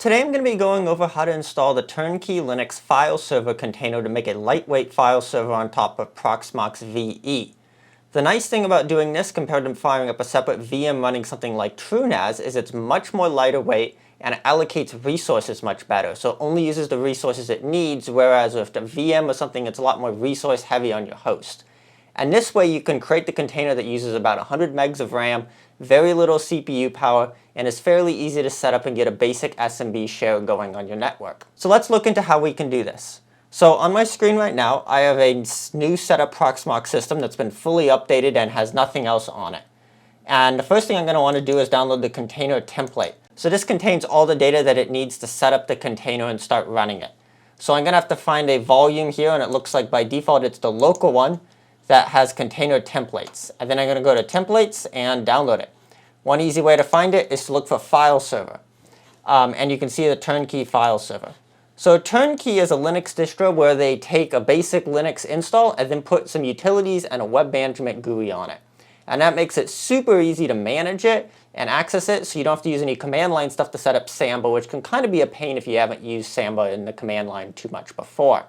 Today I'm going to be going over how to install the Turnkey Linux file server container to make a lightweight file server on top of Proxmox VE. The nice thing about doing this compared to firing up a separate VM running something like TrueNAS is it's much more lighter weight and it allocates resources much better. So it only uses the resources it needs, whereas with the VM or something it's a lot more resource heavy on your host. And this way you can create the container that uses about 100 megs of RAM, very little CPU power, and is fairly easy to set up and get a basic SMB share going on your network. So let's look into how we can do this. So on my screen right now, I have a new setup Proxmox system that's been fully updated and has nothing else on it. And the first thing I'm going to want to do is download the container template. So this contains all the data that it needs to set up the container and start running it. So I'm going to have to find a volume here, and it looks like by default it's the local one that has container templates. And then I'm going to go to templates and download it. One easy way to find it is to look for Fileserver. And you can see the Turnkey file server. So Turnkey is a Linux distro where they take a basic Linux install and then put some utilities and a web management GUI on it. And that makes it super easy to manage it and access it, so you don't have to use any command line stuff to set up Samba, which can kind of be a pain if you haven't used Samba in the command line too much before.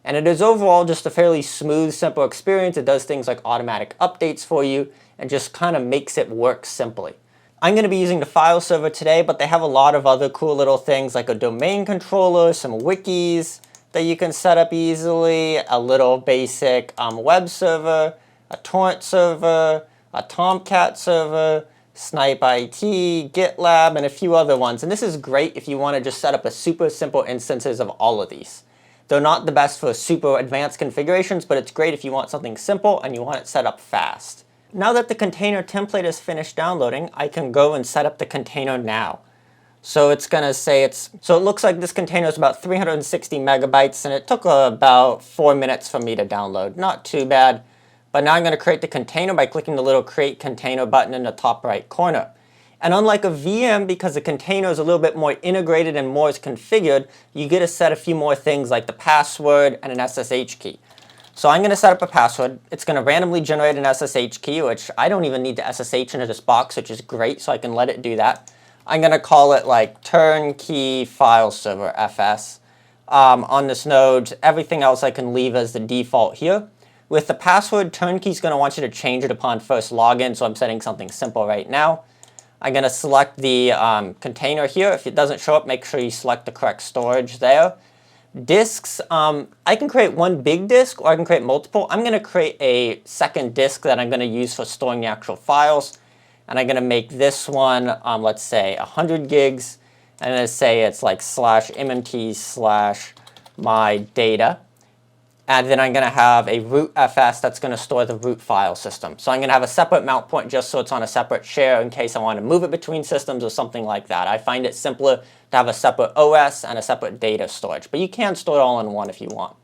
And it is overall just a fairly smooth, simple experience. It does things like automatic updates for you and just kind of makes it work simply. I'm going to be using the file server today, but they have a lot of other cool little things like a domain controller, some wikis that you can set up easily, a little basic web server, a torrent server, a Tomcat server, Snipe IT, GitLab, and a few other ones. And this is great if you want to just set up a super simple instances of all of these. They're not the best for super advanced configurations, but it's great if you want something simple and you want it set up fast. Now that the container template is finished downloading, I can go and set up the container now. So it's going to say so it looks like this container is about 360 megabytes, and it took about 4 minutes for me to download. Not too bad. But now I'm going to create the container by clicking the little Create Container button in the top right corner. And unlike a VM, because the container is a little bit more integrated and more is configured, you get to set a few more things like the password and an SSH key. So I'm going to set up a password. It's going to randomly generate an SSH key, which I don't even need to SSH into this box, which is great, so I can let it do that. I'm going to call it like Turnkey File Server FS on this node. Everything else I can leave as the default here. With the password, Turnkey's going to want you to change it upon first login, so I'm setting something simple right now. I'm going to select the container here. If it doesn't show up, make sure you select the correct storage there. Disks, I can create one big disk or I can create multiple. I'm going to create a second disk that I'm going to use for storing the actual files. And I'm going to make this one, let's say 100 gigs. And I'm going to say it's like /mmt/my data. And then I'm going to have a root FS that's going to store the root file system. So I'm going to have a separate mount point just so it's on a separate share in case I want to move it between systems or something like that. I find it simpler to have a separate OS and a separate data storage. But you can store it all in one if you want.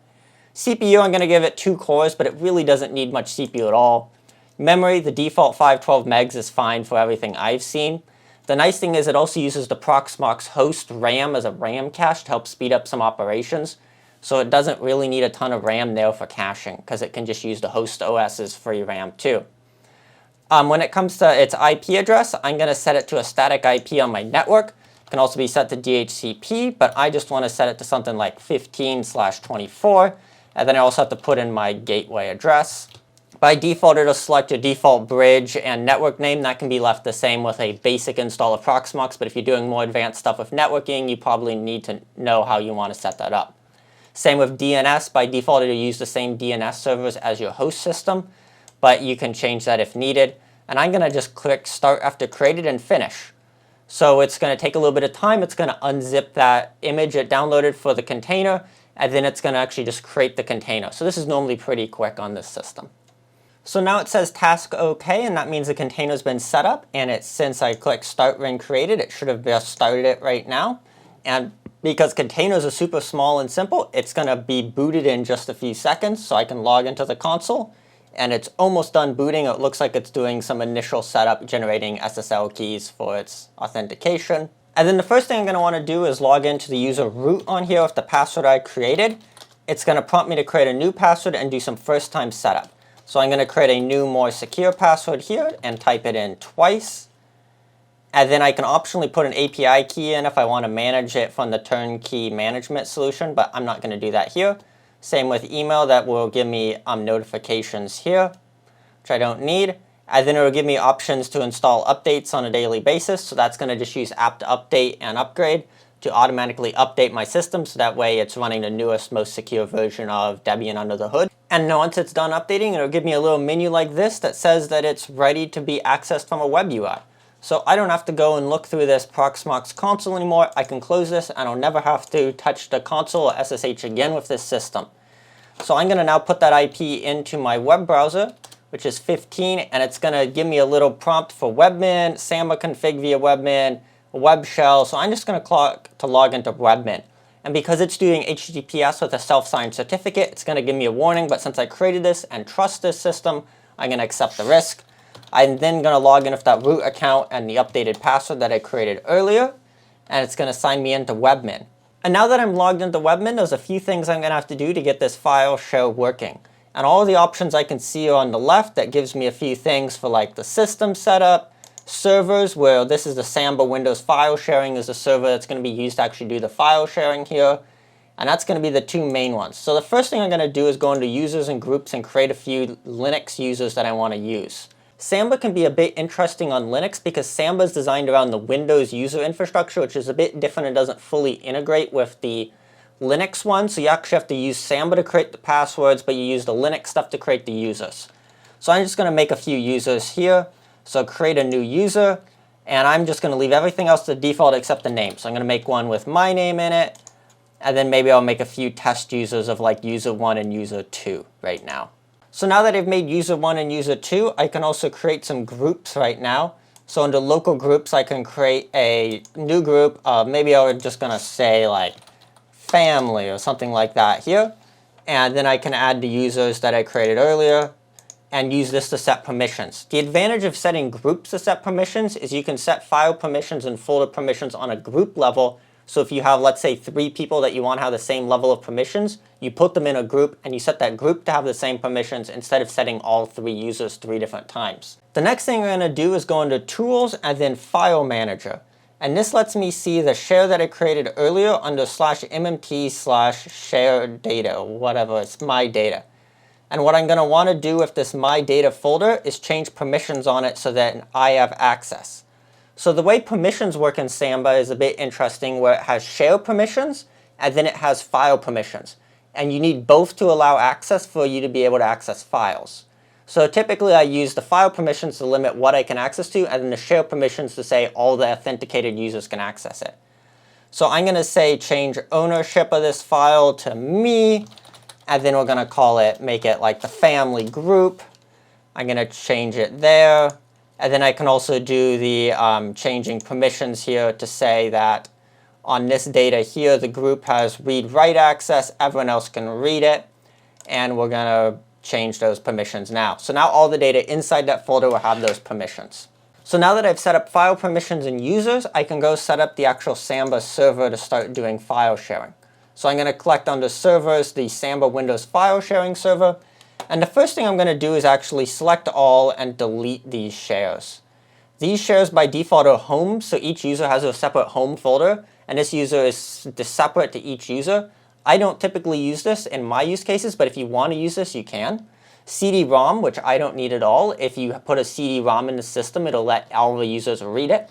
CPU, I'm going to give it 2 cores, but it really doesn't need much CPU at all. Memory, the default 512 megs is fine for everything I've seen. The nice thing is it also uses the Proxmox host RAM as a RAM cache to help speed up some operations. So it doesn't really need a ton of RAM there for caching because it can just use the host OS's free RAM too. When it comes to its IP address, I'm going to set it to a static IP on my network. It can also be set to DHCP, but I just want to set it to something like 15/24. And then I also have to put in my gateway address. By default, it'll select your default bridge and network name. That can be left the same with a basic install of Proxmox, but if you're doing more advanced stuff with networking, you probably need to know how you want to set that up. Same with DNS. By default, it'll use the same DNS servers as your host system, but you can change that if needed. And I'm going to just click Start after created and Finish. So it's going to take a little bit of time. It's going to unzip that image it downloaded for the container, and then it's going to actually just create the container. So this is normally pretty quick on this system. So now it says task OK, and that means the container's been set up, and since I clicked Start when created, it should have just started it right now. And because containers are super small and simple, it's going to be booted in just a few seconds, so I can log into the console. And it's almost done booting. It looks like it's doing some initial setup, generating SSL keys for its authentication. And then the first thing I'm going to want to do is log into the user root on here with the password I created. It's going to prompt me to create a new password and do some first-time setup. So I'm going to create a new, more secure password here and type it in twice. And then I can optionally put an API key in if I want to manage it from the Turnkey management solution, but I'm not going to do that here. Same with email, that will give me notifications here, which I don't need. And then it will give me options to install updates on a daily basis. So that's going to just use apt update and upgrade to automatically update my system, so that way it's running the newest, most secure version of Debian under the hood. And once it's done updating, it'll give me a little menu like this that says that it's ready to be accessed from a web UI. So I don't have to go and look through this Proxmox console anymore. I can close this and I'll never have to touch the console or SSH again with this system. So I'm going to now put that IP into my web browser, which is 15, and it's going to give me a little prompt for Webmin, Samba config via Webmin, web shell. So I'm just going to log into Webmin. And because it's doing HTTPS with a self-signed certificate, it's going to give me a warning, but since I created this and trust this system, I'm going to accept the risk. I'm then going to log in with that root account and the updated password that I created earlier, and it's going to sign me into Webmin. And now that I'm logged into Webmin, there's a few things I'm going to have to do to get this file share working. And all of the options I can see are on the left. That gives me a few things for like the system setup, servers, where this is the Samba Windows file sharing is a server that's going to be used to actually do the file sharing here. And that's going to be the two main ones. So the first thing I'm going to do is go into users and groups and create a few Linux users that I want to use. Samba can be a bit interesting on Linux because Samba is designed around the Windows user infrastructure, which is a bit different and doesn't fully integrate with the Linux one. So you actually have to use Samba to create the passwords, but you use the Linux stuff to create the users. So I'm just going to make a few users here. So create a new user, and I'm just going to leave everything else to default except the name. So I'm going to make one with my name in it, and then maybe I'll make a few test users of like user 1 and user 2 right now. So now that I've made user 1 and user 2, I can also create some groups right now. So under local groups, I can create a new group. Maybe I'm just going to say like family or something like that here. And then I can add the users that I created earlier and use this to set permissions. The advantage of setting groups to set permissions is you can set file permissions and folder permissions on a group level. So if you have, let's say, 3 people that you want to have the same level of permissions, you put them in a group and you set that group to have the same permissions instead of setting all 3 users 3 different times. The next thing I'm going to do is go into Tools and then File Manager. And this lets me see the share that I created earlier under /mmt/share data, or whatever, it's my data. And what I'm going to want to do with this my data folder is change permissions on it so that I have access. So the way permissions work in Samba is a bit interesting, where it has share permissions and then it has file permissions. And you need both to allow access for you to be able to access files. So typically I use the file permissions to limit what I can access to, and then the share permissions to say all the authenticated users can access it. So I'm going to say change ownership of this file to me, and then we're going to call it, make it like the family group. I'm going to change it there. And then I can also do the changing permissions here to say that on this data here, the group has read-write access, everyone else can read it, and we're going to change those permissions now. So now all the data inside that folder will have those permissions. So now that I've set up file permissions and users, I can go set up the actual Samba server to start doing file sharing. So I'm going to collect under servers the Samba Windows file sharing server. And the first thing I'm going to do is actually select all and delete these shares. These shares by default are home, so each user has a separate home folder, and this user is separate to each user. I don't typically use this in my use cases, but if you want to use this, you can. CD-ROM, which I don't need at all. If you put a CD-ROM in the system, it'll let all the users read it.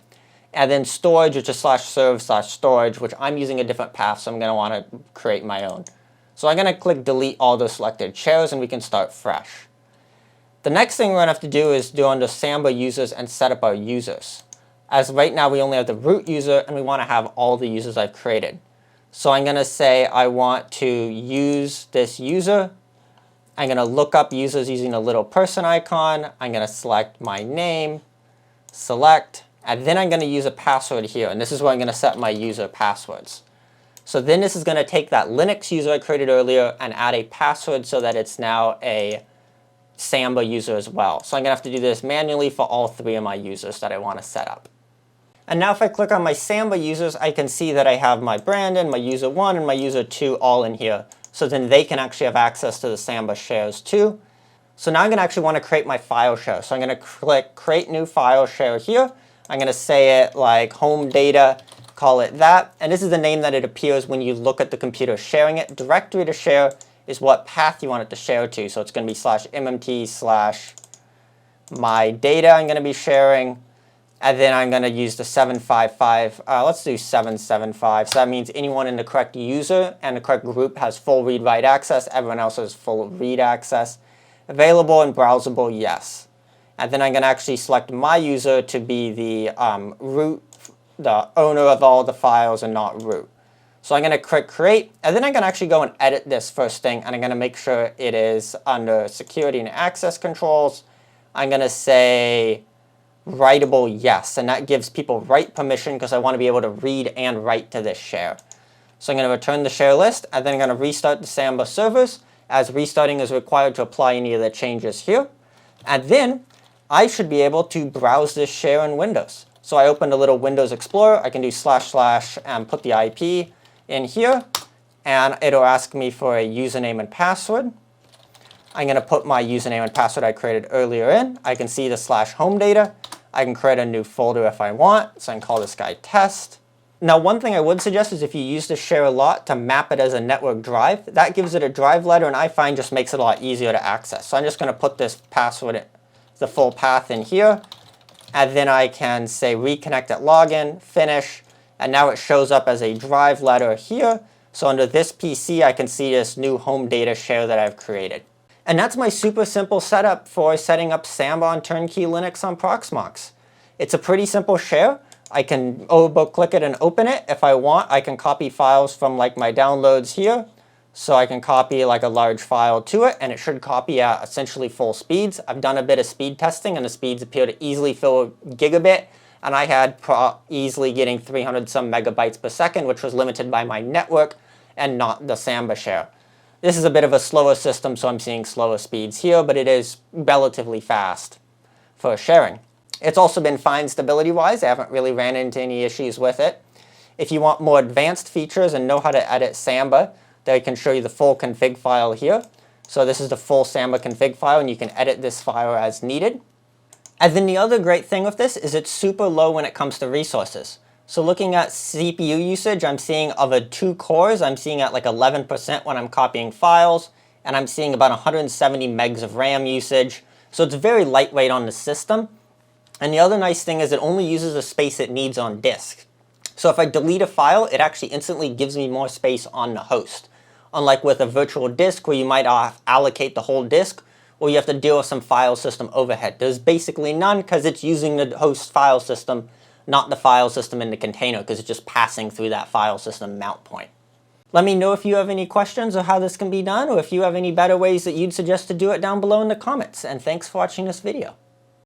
And then storage, which is /serve/storage, which I'm using a different path, so I'm going to want to create my own. So I'm going to click delete all those selected shares, and we can start fresh. The next thing we're going to have to do is do under Samba users and set up our users. As right now we only have the root user, and we want to have all the users I've created. So I'm going to say I want to use this user. I'm going to look up users using a little person icon. I'm going to select my name, select, and then I'm going to use a password here. And this is where I'm going to set my user passwords. So then this is going to take that Linux user I created earlier and add a password so that it's now a Samba user as well. So I'm going to have to do this manually for all 3 of my users that I want to set up. And now if I click on my Samba users, I can see that I have my Brandon, my user 1, and my user 2 all in here. So then they can actually have access to the Samba shares too. So now I'm going to actually want to create my file share. So I'm going to click Create New File Share here. I'm going to say it like home data, call it that. And this is the name that it appears when you look at the computer sharing it. Directory to share is what path you want it to share to. So it's going to be /mmt/my data I'm going to be sharing. And then I'm going to use the 755. Let's do 775. So that means anyone in the correct user and the correct group has full read-write access. Everyone else has full read access. Available and browsable, yes. And then I'm going to actually select my user to be the root, the owner of all the files, and not root. So I'm going to click create, and then I'm going to actually go and edit this first thing, and I'm going to make sure it is under security and access controls. I'm going to say writable yes, and that gives people write permission because I want to be able to read and write to this share. So I'm going to return the share list, and then I'm going to restart the Samba servers, as restarting is required to apply any of the changes here. And then I should be able to browse this share in Windows. So I opened a little Windows Explorer. I can do / and put the IP in here, and it'll ask me for a username and password. I'm going to put my username and password I created earlier in. I can see the /home data. I can create a new folder if I want, so I can call this guy test. Now, one thing I would suggest is if you use the share a lot, to map it as a network drive. That gives it a drive letter, and I find just makes it a lot easier to access. So I'm just going to put this password, the full path in here, and then I can say reconnect at login, finish, and now it shows up as a drive letter here. So under this PC, I can see this new home data share that I've created. And that's my super simple setup for setting up Samba on Turnkey Linux on Proxmox. It's a pretty simple share. I can click it and open it. If I want, I can copy files from like my downloads here. So I can copy like a large file to it, and it should copy at essentially full speeds. I've done a bit of speed testing, and the speeds appear to easily fill a gigabit. And I had easily getting 300 some megabytes per second, which was limited by my network and not the Samba share. This is a bit of a slower system, so I'm seeing slower speeds here, but it is relatively fast for sharing. It's also been fine stability-wise. I haven't really ran into any issues with it. If you want more advanced features and know how to edit Samba, then I can show you the full config file here. So this is the full Samba config file, and you can edit this file as needed. And then the other great thing with this is it's super low when it comes to resources. So looking at CPU usage, I'm seeing of the 2 cores, I'm seeing at like 11% when I'm copying files, and I'm seeing about 170 megs of RAM usage. So it's very lightweight on the system. And the other nice thing is it only uses the space it needs on disk. So if I delete a file, it actually instantly gives me more space on the host. Unlike with a virtual disk where you might allocate the whole disk, or you have to deal with some file system overhead. There's basically none because it's using the host file system, not the file system in the container, because it's just passing through that file system mount point. Let me know if you have any questions or how this can be done, or if you have any better ways that you'd suggest to do it down below in the comments. And thanks for watching this video.